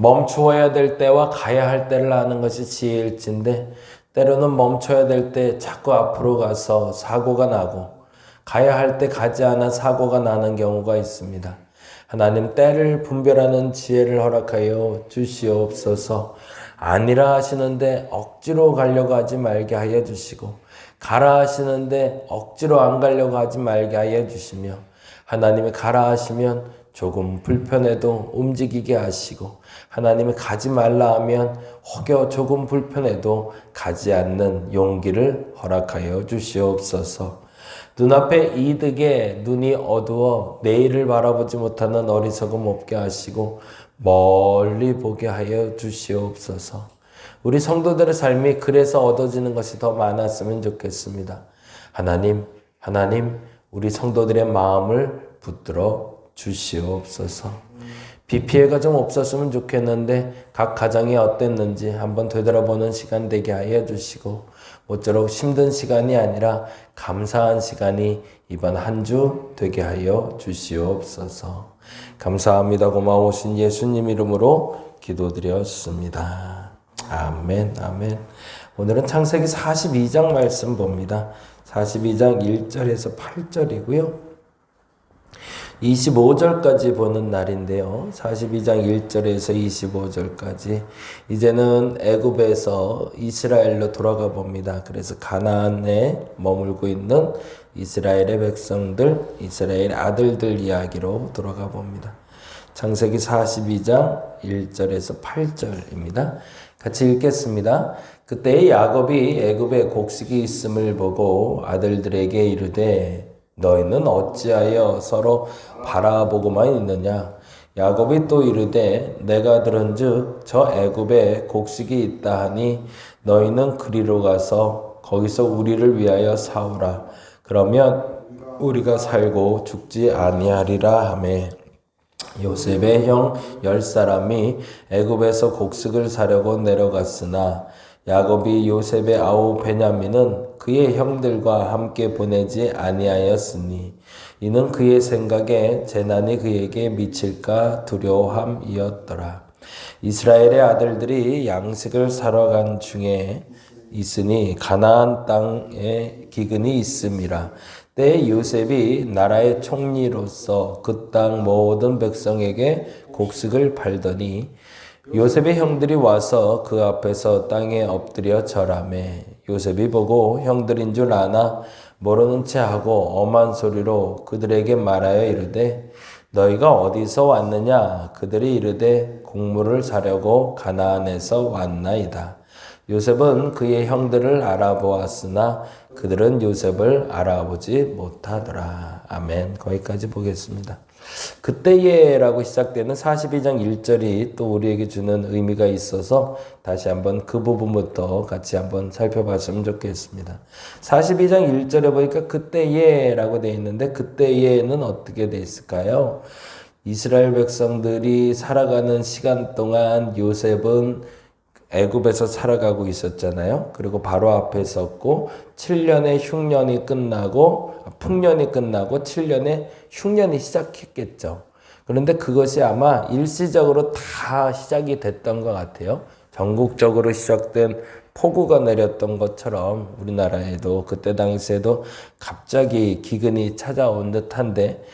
멈추어야 될 때와 가야 할 때를 아는 것이 지혜일진데 때로는 멈춰야 될 때 자꾸 앞으로 가서 사고가 나고 가야 할 때 가지 않아 사고가 나는 경우가 있습니다. 하나님 때를 분별하는 지혜를 허락하여 주시옵소서. 아니라 하시는데 억지로 가려고 하지 말게 하여 주시고 가라 하시는데 억지로 안 가려고 하지 말게 하여 주시며 하나님이 가라 하시면 조금 불편해도 움직이게 하시고 하나님이 가지 말라 하면 혹여 조금 불편해도 가지 않는 용기를 허락하여 주시옵소서. 눈앞의 이득에 눈이 어두워 내일을 바라보지 못하는 어리석음 없게 하시고 멀리 보게 하여 주시옵소서. 우리 성도들의 삶이 그래서 얻어지는 것이 더 많았으면 좋겠습니다. 하나님, 우리 성도들의 마음을 붙들어 주시옵소서. 비 피해가 좀 없었으면 좋겠는데 각 가정이 어땠는지 한번 되돌아보는 시간 되게 하여 주시고 모쪼록 힘든 시간이 아니라 감사한 시간이 이번 한 주 되게 하여 주시옵소서. 감사합니다. 고마우신 예수님 이름으로 기도드렸습니다. 아멘, 아멘. 오늘은 창세기 42장 말씀 봅니다. 42장 1절에서 8절이고요. 25절까지 보는 날인데요. 42장 1절에서 25절까지 이제는 애굽에서 이스라엘로 돌아가 봅니다. 그래서 가나안에 머물고 있는 이스라엘의 백성들, 이스라엘 아들들 이야기로 돌아가 봅니다. 창세기 42장 1절에서 8절입니다. 같이 읽겠습니다. 그때 야곱이 애굽에 곡식이 있음을 보고 아들들에게 이르되 너희는 어찌하여 서로 바라보고만 있느냐? 야곱이 또 이르되 내가 들은즉 저 애굽에 곡식이 있다 하니 너희는 그리로 가서 거기서 우리를 위하여 사오라. 그러면 우리가 살고 죽지 아니하리라 하매 요셉의 형 10사람이 애굽에서 곡식을 사려고 내려갔으나 야곱이 요셉의 아우 베냐민은 그의 형들과 함께 보내지 아니하였으니 이는 그의 생각에 재난이 그에게 미칠까 두려움이었더라. 이스라엘의 아들들이 양식을 사러 간 중에 있으니 가나안 땅에 기근이 있음이라. 때에 요셉이 나라의 총리로서 그 땅 모든 백성에게 곡식을 팔더니 요셉의 형들이 와서 그 앞에서 땅에 엎드려 절하매 요셉이 보고 형들인 줄 아나 모르는 채 하고 엄한 소리로 그들에게 말하여 이르되 너희가 어디서 왔느냐? 그들이 이르되 곡물을 사려고 가나안에서 왔나이다. 요셉은 그의 형들을 알아보았으나 그들은 요셉을 알아보지 못하더라. 아멘. 거기까지 보겠습니다. 그때에라고 시작되는 42장 1절이 또 우리에게 주는 의미가 있어서 다시 한번 그 부분부터 같이 한번 살펴봤으면 좋겠습니다. 42장 1절에 보니까 그때에라고 되어 있는데 그때에는 어떻게 되어 있을까요? 이스라엘 백성들이 살아가는 시간 동안 요셉은 애굽에서 살아가고 있었잖아요. 그리고 바로 앞에 섰고 7년의 흉년이 끝나고 풍년이 끝나고 7년의 흉년이 시작했겠죠. 그런데 그것이 아마 일시적으로 다 시작이 됐던 것 같아요. 전국적으로 시작된 폭우가 내렸던 것처럼 우리나라에도 그때 당시에도 갑자기 기근이 찾아온 듯한데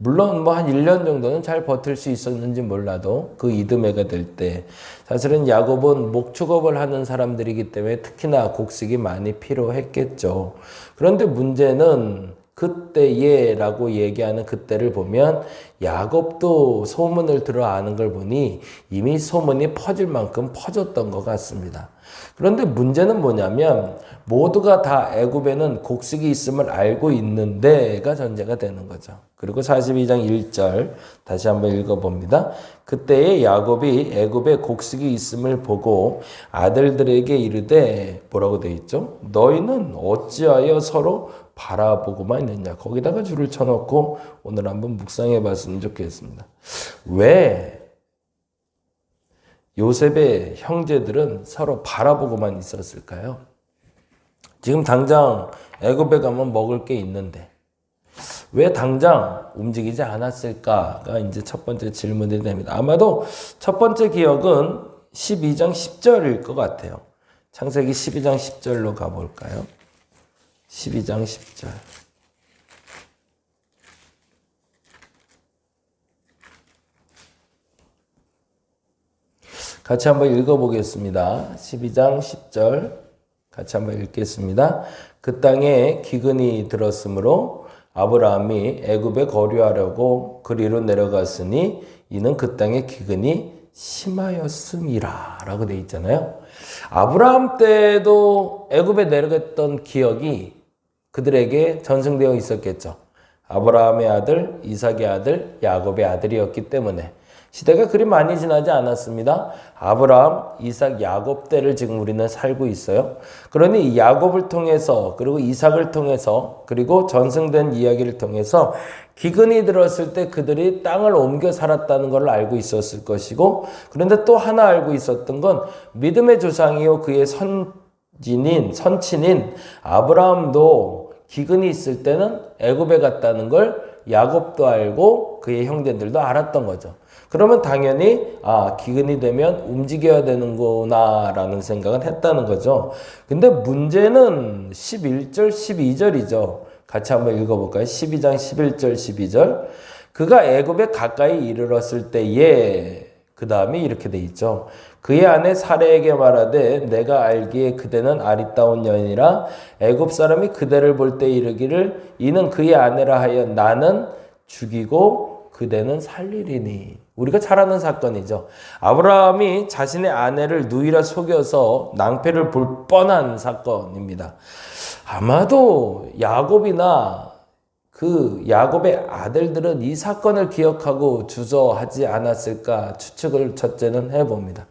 물론 뭐 한 1년 정도는 잘 버틸 수 있었는지 몰라도 그 이듬해가 될 때 사실은 야곱은 목축업을 하는 사람들이기 때문에 특히나 곡식이 많이 필요했겠죠. 그런데 문제는 그때에라고 얘기하는 그때를 보면 야곱도 소문을 들어 아는 걸 보니 이미 소문이 퍼질 만큼 퍼졌던 것 같습니다. 그런데 문제는 뭐냐면 모두가 다 애굽에는 곡식이 있음을 알고 있는데가 전제가 되는 거죠. 그리고 42장 1절 다시 한번 읽어봅니다. 그때에 야곱이 애굽에 곡식이 있음을 보고 아들들에게 이르되 뭐라고 되어 있죠? 너희는 어찌하여 서로 바라보고만 있느냐. 거기다가 줄을 쳐놓고 오늘 한번 묵상해 봤으면 좋겠습니다. 왜 요셉의 형제들은 서로 바라보고만 있었을까요? 지금 당장 애굽에 가면 먹을 게 있는데 왜 당장 움직이지 않았을까가 이제 첫 번째 질문이 됩니다. 아마도 첫 번째 기억은 12장 10절일 것 같아요. 창세기 12장 10절로 가볼까요? 12장 10절. 같이 한번 읽어보겠습니다. 12장 10절 같이 한번 읽겠습니다. 그 땅에 기근이 들었으므로 아브라함이 애굽에 거류하려고 그리로 내려갔으니 이는 그 땅에 기근이 심하였음이라 라고 되어 있잖아요. 아브라함 때도 애굽에 내려갔던 기억이 그들에게 전승되어 있었겠죠. 아브라함의 아들, 이삭의 아들, 야곱의 아들이었기 때문에 시대가 그리 많이 지나지 않았습니다. 아브라함, 이삭, 야곱 때를 지금 우리는 살고 있어요. 그러니 야곱을 통해서 그리고 이삭을 통해서 그리고 전승된 이야기를 통해서 기근이 들었을 때 그들이 땅을 옮겨 살았다는 걸 알고 있었을 것이고, 그런데 또 하나 알고 있었던 건 믿음의 조상이요 그의 선친인 아브라함도 기근이 있을 때는 애굽에 갔다는 걸 야곱도 알고 그의 형제들도 알았던 거죠. 그러면 당연히 기근이 되면 움직여야 되는구나 라는 생각은 했다는 거죠. 근데 문제는 11절 12절이죠. 같이 한번 읽어볼까요? 12장 11절 12절. 그가 애굽에 가까이 이르렀을 때에 그 다음에 이렇게 돼 있죠. 그의 아내 사레에게 말하되 내가 알기에 그대는 아리따운 여인이라 애굽 사람이 그대를 볼 때 이르기를 이는 그의 아내라 하여 나는 죽이고 그대는 살리리니. 우리가 잘 아는 사건이죠. 아브라함이 자신의 아내를 누이라 속여서 낭패를 볼 뻔한 사건입니다. 아마도 야곱이나 그 야곱의 아들들은 이 사건을 기억하고 주저하지 않았을까 추측을 첫째는 해봅니다.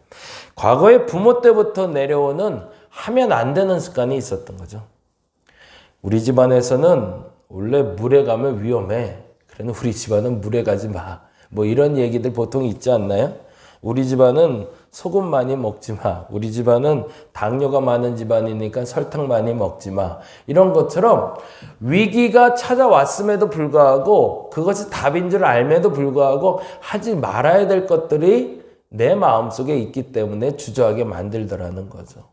과거에 부모 때부터 내려오는 하면 안 되는 습관이 있었던 거죠. 우리 집안에서는 원래 물에 가면 위험해. 그러니 우리 집안은 물에 가지 마. 뭐 이런 얘기들 보통 있지 않나요? 우리 집안은 소금 많이 먹지 마. 우리 집안은 당뇨가 많은 집안이니까 설탕 많이 먹지 마. 이런 것처럼 위기가 찾아왔음에도 불구하고 그것이 답인 줄 알면도 불구하고 하지 말아야 될 것들이 내 마음속에 있기 때문에 주저하게 만들더라는 거죠.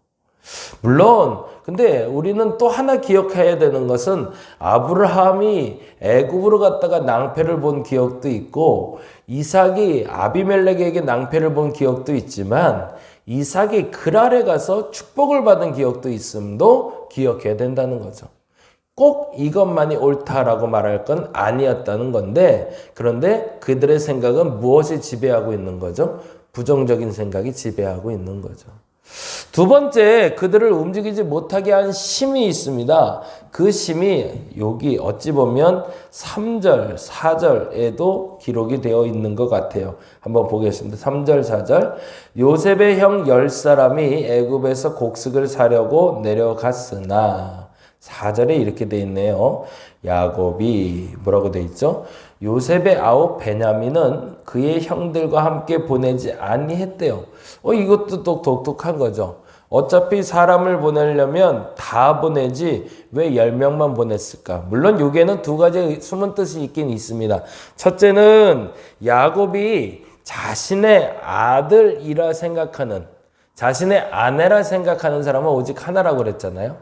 물론 근데 우리는 또 하나 기억해야 되는 것은 아브라함이 애굽으로 갔다가 낭패를 본 기억도 있고 이삭이 아비멜렉에게 낭패를 본 기억도 있지만 이삭이 그랄에 가서 축복을 받은 기억도 있음도 기억해야 된다는 거죠. 꼭 이것만이 옳다라고 말할 건 아니었다는 건데, 그런데 그들의 생각은 무엇이 지배하고 있는 거죠? 부정적인 생각이 지배하고 있는 거죠. 두 번째, 그들을 움직이지 못하게 한 심이 있습니다. 그 심이 여기 어찌 보면 3절, 4절에도 기록이 되어 있는 것 같아요. 한번 보겠습니다. 3절, 4절. 요셉의 형 10사람이 애굽에서 곡식을 사려고 내려갔으나 4절에 이렇게 되어 있네요. 야곱이 뭐라고 되어 있죠? 요셉의 아우 베냐민은 그의 형들과 함께 보내지 아니했대요. 이것도 또 독특한 거죠. 어차피 사람을 보내려면 다 보내지 왜 10명만 보냈을까? 물론 여기에는 두 가지 숨은 뜻이 있긴 있습니다. 첫째는 야곱이 자신의 아들이라 생각하는, 자신의 아내라 생각하는 사람은 오직 하나라고 그랬잖아요.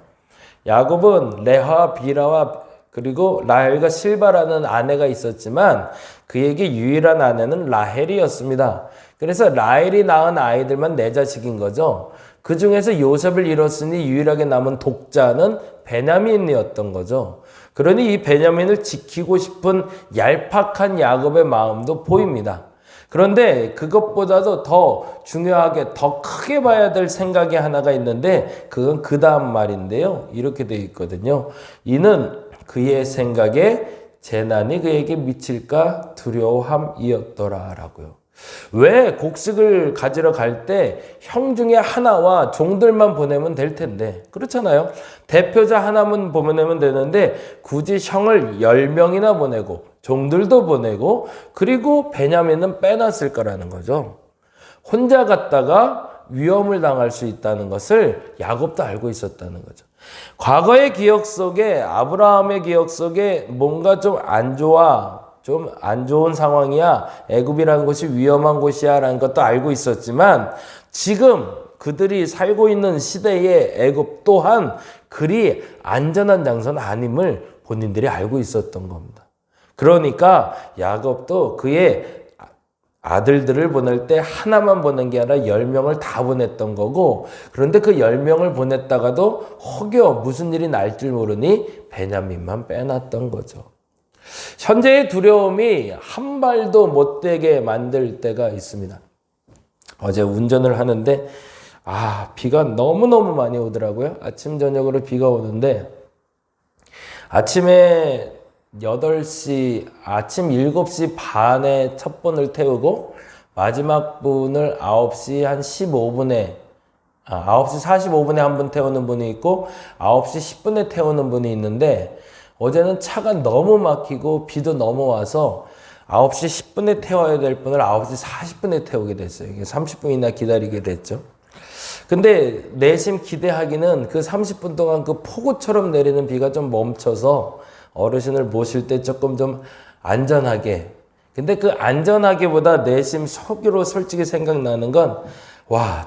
야곱은 레아와 빌하와 그리고 라헬과 실바라는 아내가 있었지만 그에게 유일한 아내는 라헬이었습니다. 그래서 라헬이 낳은 아이들만 네 자식인 거죠. 그 중에서 요셉을 잃었으니 유일하게 남은 독자는 베냐민이었던 거죠. 그러니 이 베냐민을 지키고 싶은 얄팍한 야곱의 마음도 보입니다. 그런데 그것보다도 더 중요하게 더 크게 봐야 될 생각이 하나가 있는데 그건 그 다음 말인데요. 이렇게 되어 있거든요. 이는 그의 생각에 재난이 그에게 미칠까 두려움이었더라라고요. 왜 곡식을 가지러 갈 때 형 중에 하나와 종들만 보내면 될 텐데, 그렇잖아요. 대표자 하나만 보내면 되는데 굳이 형을 10명이나 보내고 종들도 보내고 그리고 베냐민은 빼놨을 거라는 거죠. 혼자 갔다가 위험을 당할 수 있다는 것을 야곱도 알고 있었다는 거죠. 과거의 기억 속에, 아브라함의 기억 속에 뭔가 좀 안 좋아, 좀 안 좋은 상황이야, 애굽이라는 곳이 위험한 곳이야 라는 것도 알고 있었지만, 지금 그들이 살고 있는 시대의 애굽 또한 그리 안전한 장소는 아님을 본인들이 알고 있었던 겁니다. 그러니까 야곱도 그의 아들들을 보낼 때 하나만 보낸 게 아니라 10명을 다 보냈던 거고, 그런데 그 10명을 보냈다가도 혹여 무슨 일이 날 줄 모르니 베냐민만 빼놨던 거죠. 현재의 두려움이 한 발도 못 되게 만들 때가 있습니다. 어제 운전을 하는데 비가 너무너무 많이 오더라고요. 아침 저녁으로 비가 오는데 아침에 8시, 아침 7시 반에 첫 분을 태우고 마지막 분을 9시 한 15분에 9시 45분에 한 분 태우는 분이 있고 9시 10분에 태우는 분이 있는데, 어제는 차가 너무 막히고 비도 너무 와서 9시 10분에 태워야 될 분을 9시 40분에 태우게 됐어요. 이게 30분이나 기다리게 됐죠. 근데 내심 기대하기는 그 30분 동안 그 폭우처럼 내리는 비가 좀 멈춰서 어르신을 모실 때 조금 좀 안전하게. 근데 그 안전하게보다 내심 속으로 솔직히 생각나는 건,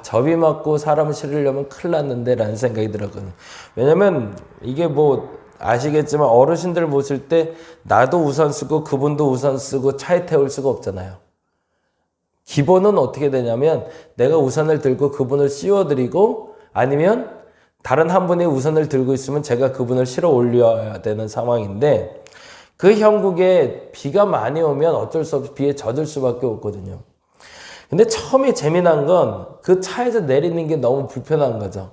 저 비 맞고 사람 실으려면 큰일 났는데 라는 생각이 들었거든요. 왜냐면 이게 뭐 아시겠지만 어르신들 모실 때 나도 우산 쓰고 그분도 우산 쓰고 차에 태울 수가 없잖아요. 기본은 어떻게 되냐면 내가 우산을 들고 그분을 씌워드리고, 아니면 다른 한 분이 우산을 들고 있으면 제가 그분을 실어 올려야 되는 상황인데, 그 형국에 비가 많이 오면 어쩔 수 없이 비에 젖을 수밖에 없거든요. 근데 처음에 재미난 건 그 차에서 내리는 게 너무 불편한 거죠.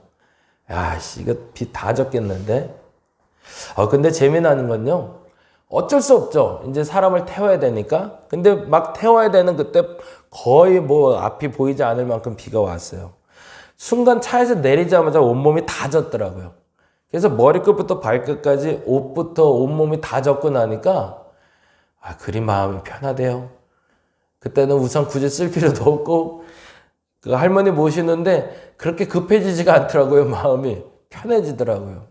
이거 비 다 젖겠는데? 근데 재미나는 건요, 어쩔 수 없죠. 이제 사람을 태워야 되니까. 근데 막 태워야 되는 그때 거의 뭐 앞이 보이지 않을 만큼 비가 왔어요. 순간 차에서 내리자마자 온몸이 다 젖더라고요. 그래서 머리끝부터 발끝까지 옷부터 온몸이 다 젖고 나니까 그리 마음이 편하대요. 그때는 우산 굳이 쓸 필요도 없고, 그 할머니 모시는데 그렇게 급해지지가 않더라고요. 마음이 편해지더라고요.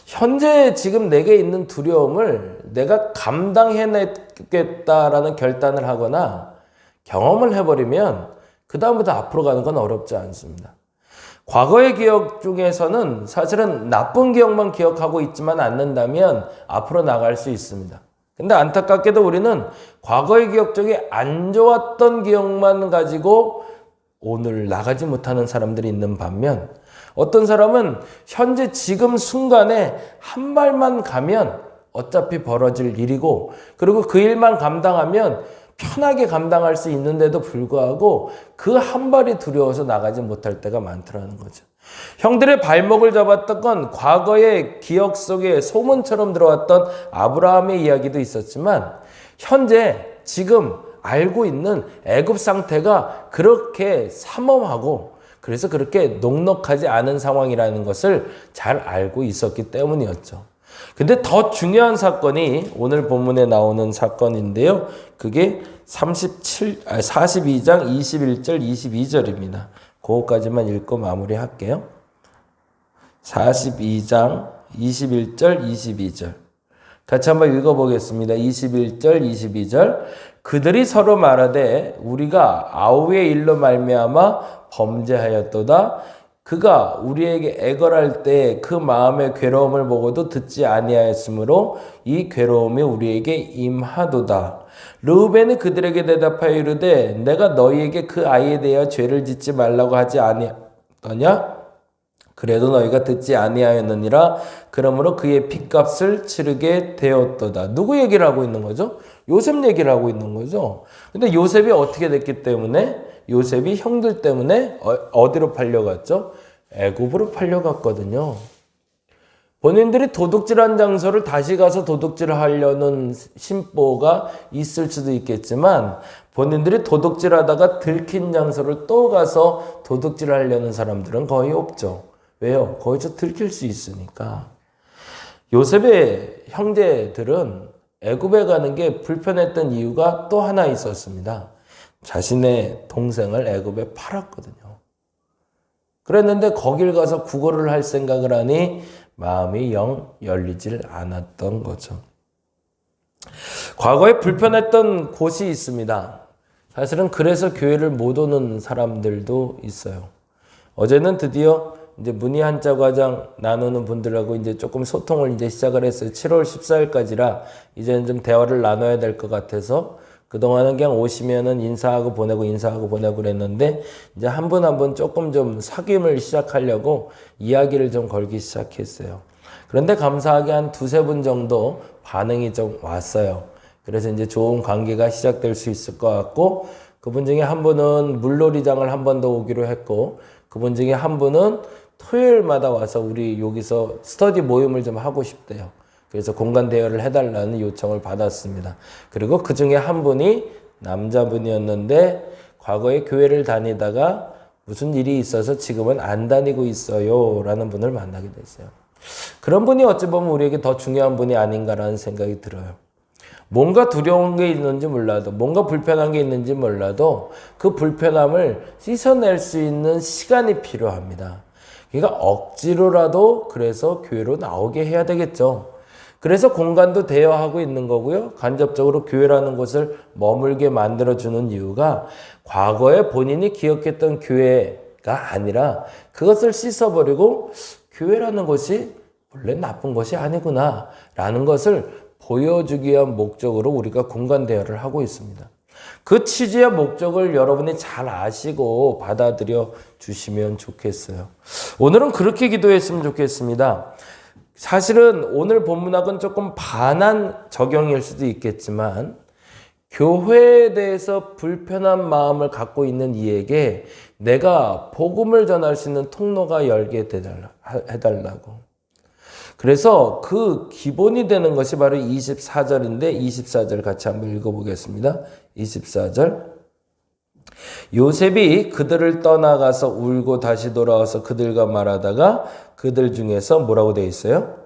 현재 지금 내게 있는 두려움을 내가 감당해내겠다라는 결단을 하거나 경험을 해버리면 그 다음부터 앞으로 가는 건 어렵지 않습니다. 과거의 기억 중에서는 사실은 나쁜 기억만 기억하고 있지만 않는다면 앞으로 나갈 수 있습니다. 근데 안타깝게도 우리는 과거의 기억 중에 안 좋았던 기억만 가지고 오늘 나가지 못하는 사람들이 있는 반면, 어떤 사람은 현재 지금 순간에 한 발만 가면 어차피 벌어질 일이고, 그리고 그 일만 감당하면 편하게 감당할 수 있는데도 불구하고 그 한 발이 두려워서 나가지 못할 때가 많더라는 거죠. 형들의 발목을 잡았던 건 과거의 기억 속에 소문처럼 들어왔던 아브라함의 이야기도 있었지만, 현재 지금 알고 있는 애굽 상태가 그렇게 삼엄하고 그래서 그렇게 녹록하지 않은 상황이라는 것을 잘 알고 있었기 때문이었죠. 근데 더 중요한 사건이 오늘 본문에 나오는 사건인데요. 그게 42장 21절 22절입니다. 그거까지만 읽고 마무리할게요. 42장 21절 22절 같이 한번 읽어보겠습니다. 21절 22절 그들이 서로 말하되 우리가 아우의 일로 말미암아 범죄하였도다. 그가 우리에게 애걸할 때 그 마음의 괴로움을 보고도 듣지 아니하였으므로 이 괴로움이 우리에게 임하도다. 르우벤이 그들에게 대답하여 이르되 내가 너희에게 그 아이에 대하여 죄를 짓지 말라고 하지 아니하더냐? 그래도 너희가 듣지 아니하였느니라. 그러므로 그의 핏값을 치르게 되었도다. 누구 얘기를 하고 있는 거죠? 요셉 얘기를 하고 있는 거죠. 근데 요셉이 어떻게 됐기 때문에? 요셉이 형들 때문에 어디로 팔려갔죠? 애굽으로 팔려갔거든요. 본인들이 도둑질한 장소를 다시 가서 도둑질을 하려는 심보가 있을 수도 있겠지만, 본인들이 도둑질하다가 들킨 장소를 또 가서 도둑질을 하려는 사람들은 거의 없죠. 왜요? 거기서 들킬 수 있으니까. 요셉의 형제들은 애굽에 가는 게 불편했던 이유가 또 하나 있었습니다. 자신의 동생을 애굽에 팔았거든요. 그랬는데 거길 가서 구걸을 할 생각을 하니 마음이 영 열리질 않았던 거죠. 과거에 불편했던 곳이 있습니다. 사실은 그래서 교회를 못 오는 사람들도 있어요. 어제는 드디어 이제 문의 한자 과정 나누는 분들하고 이제 조금 소통을 이제 시작을 했어요. 7월 14일까지라 이제는 좀 대화를 나눠야 될 것 같아서 그동안은 그냥 오시면은 인사하고 보내고 그랬는데 이제 한 분 한 분 조금 좀 사귐을 시작하려고 이야기를 좀 걸기 시작했어요. 그런데 감사하게 한 두세 분 정도 반응이 좀 왔어요. 그래서 이제 좋은 관계가 시작될 수 있을 것 같고, 그분 중에 한 분은 물놀이장을 한 번 더 오기로 했고, 그분 중에 한 분은 토요일마다 와서 우리 여기서 스터디 모임을 좀 하고 싶대요. 그래서 공간 대여를 해달라는 요청을 받았습니다. 그리고 그 중에 한 분이 남자분이었는데 과거에 교회를 다니다가 무슨 일이 있어서 지금은 안 다니고 있어요 라는 분을 만나게 됐어요. 그런 분이 어찌 보면 우리에게 더 중요한 분이 아닌가라는 생각이 들어요. 뭔가 두려운 게 있는지 몰라도, 뭔가 불편한 게 있는지 몰라도 그 불편함을 씻어낼 수 있는 시간이 필요합니다. 그러니까 억지로라도 그래서 교회로 나오게 해야 되겠죠. 그래서 공간도 대여하고 있는 거고요. 간접적으로 교회라는 곳을 머물게 만들어주는 이유가 과거에 본인이 기억했던 교회가 아니라 그것을 씻어버리고 교회라는 것이 원래 나쁜 것이 아니구나 라는 것을 보여주기 위한 목적으로 우리가 공간 대여를 하고 있습니다. 그 취지와 목적을 여러분이 잘 아시고 받아들여 주시면 좋겠어요. 오늘은 그렇게 기도했으면 좋겠습니다. 사실은 오늘 본문학은 조금 반한 적용일 수도 있겠지만 교회에 대해서 불편한 마음을 갖고 있는 이에게 내가 복음을 전할 수 있는 통로가 열게 해달라고. 그래서 그 기본이 되는 것이 바로 24절인데 24절 같이 한번 읽어보겠습니다. 24절. 요셉이 그들을 떠나가서 울고 다시 돌아와서 그들과 말하다가 그들 중에서 뭐라고 되어 있어요?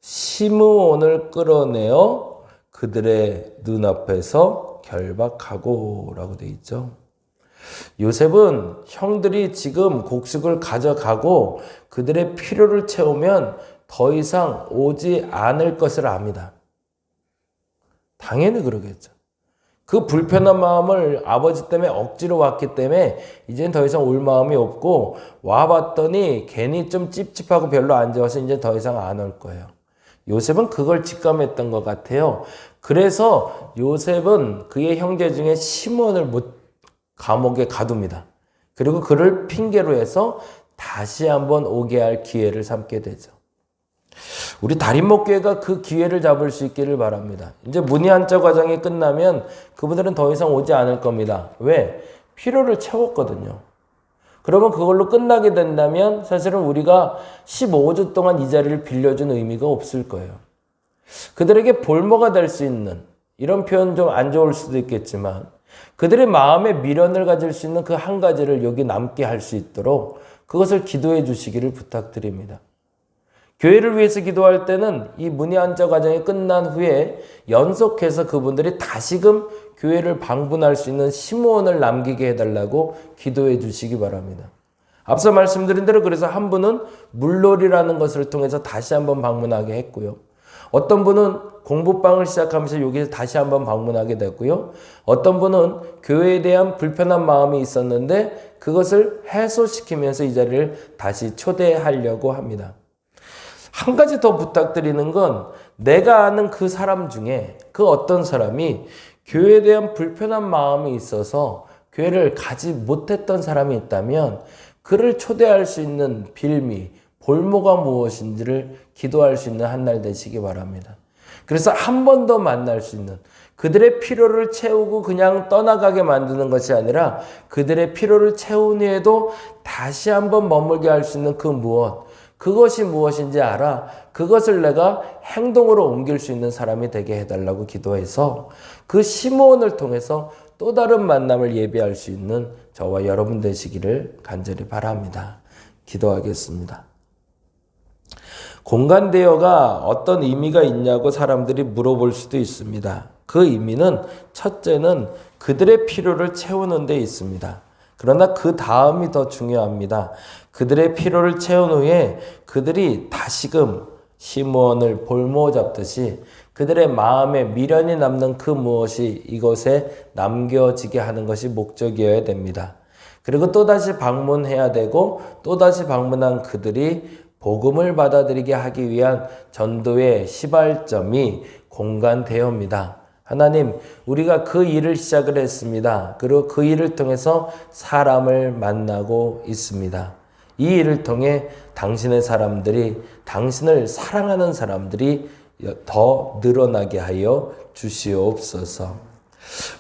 시므온을 끌어내어 그들의 눈앞에서 결박하고 라고 되어 있죠. 요셉은 형들이 지금 곡식을 가져가고 그들의 필요를 채우면 더 이상 오지 않을 것을 압니다. 당연히 그러겠죠. 그 불편한 마음을 아버지 때문에 억지로 왔기 때문에 이제는 더 이상 올 마음이 없고 와봤더니 괜히 좀 찝찝하고 별로 안 좋아서 이제 더 이상 안 올 거예요. 요셉은 그걸 직감했던 것 같아요. 그래서 요셉은 그의 형제 중에 시몬을 감옥에 가둡니다. 그리고 그를 핑계로 해서 다시 한번 오게 할 기회를 삼게 되죠. 우리 달인목교회가 그 기회를 잡을 수 있기를 바랍니다. 이제 문의한자 과정이 끝나면 그분들은 더 이상 오지 않을 겁니다. 왜? 필요를 채웠거든요. 그러면 그걸로 끝나게 된다면 사실은 우리가 15주 동안 이 자리를 빌려준 의미가 없을 거예요. 그들에게 볼모가 될 수 있는, 이런 표현 좀 안 좋을 수도 있겠지만 그들의 마음에 미련을 가질 수 있는 그 한 가지를 여기 남게 할 수 있도록 그것을 기도해 주시기를 부탁드립니다. 교회를 위해서 기도할 때는 이 문의한자 과정이 끝난 후에 연속해서 그분들이 다시금 교회를 방문할 수 있는 시므온을 남기게 해달라고 기도해 주시기 바랍니다. 앞서 말씀드린 대로 그래서 한 분은 물놀이라는 것을 통해서 다시 한번 방문하게 했고요. 어떤 분은 공부방을 시작하면서 여기서 다시 한번 방문하게 됐고요. 어떤 분은 교회에 대한 불편한 마음이 있었는데 그것을 해소시키면서 이 자리를 다시 초대하려고 합니다. 한 가지 더 부탁드리는 건 내가 아는 그 사람 중에 그 어떤 사람이 교회에 대한 불편한 마음이 있어서 교회를 가지 못했던 사람이 있다면 그를 초대할 수 있는 빌미, 볼모가 무엇인지를 기도할 수 있는 한 날 되시기 바랍니다. 그래서 한 번 더 만날 수 있는, 그들의 필요를 채우고 그냥 떠나가게 만드는 것이 아니라 그들의 필요를 채운 후에도 다시 한번 머물게 할 수 있는 그 무엇, 그것이 무엇인지 알아 그것을 내가 행동으로 옮길 수 있는 사람이 되게 해달라고 기도해서 그 시므온을 통해서 또 다른 만남을 예비할 수 있는 저와 여러분 되시기를 간절히 바랍니다. 기도하겠습니다. 공간 대여가 어떤 의미가 있냐고 사람들이 물어볼 수도 있습니다. 그 의미는 첫째는 그들의 필요를 채우는 데 있습니다. 그러나 그 다음이 더 중요합니다. 그들의 필요를 채운 후에 그들이 다시금 시므온을 볼모 잡듯이 그들의 마음에 미련이 남는 그 무엇이 이곳에 남겨지게 하는 것이 목적이어야 됩니다. 그리고 또다시 방문해야 되고 또다시 방문한 그들이 복음을 받아들이게 하기 위한 전도의 시발점이 공간대여입니다. 하나님, 우리가 그 일을 시작을 했습니다. 그리고 그 일을 통해서 사람을 만나고 있습니다. 이 일을 통해 당신의 사람들이, 당신을 사랑하는 사람들이 더 늘어나게 하여 주시옵소서.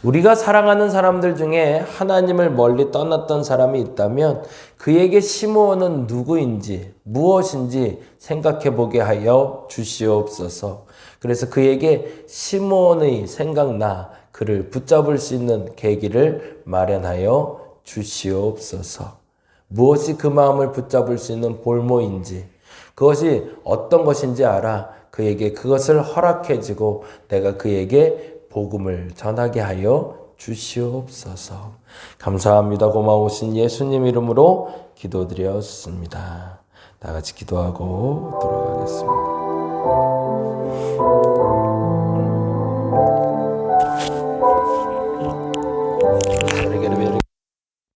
우리가 사랑하는 사람들 중에 하나님을 멀리 떠났던 사람이 있다면 그에게 시므온은 누구인지 무엇인지 생각해 보게 하여 주시옵소서. 그래서 그에게 시므온의 생각나 그를 붙잡을 수 있는 계기를 마련하여 주시옵소서. 무엇이 그 마음을 붙잡을 수 있는 볼모인지, 그것이 어떤 것인지 알아 그에게 그것을 허락해주고 내가 그에게 복음을 전하게 하여 주시옵소서. 감사합니다. 고마우신 예수님 이름으로 기도드렸습니다. 다 같이 기도하고 돌아가겠습니다.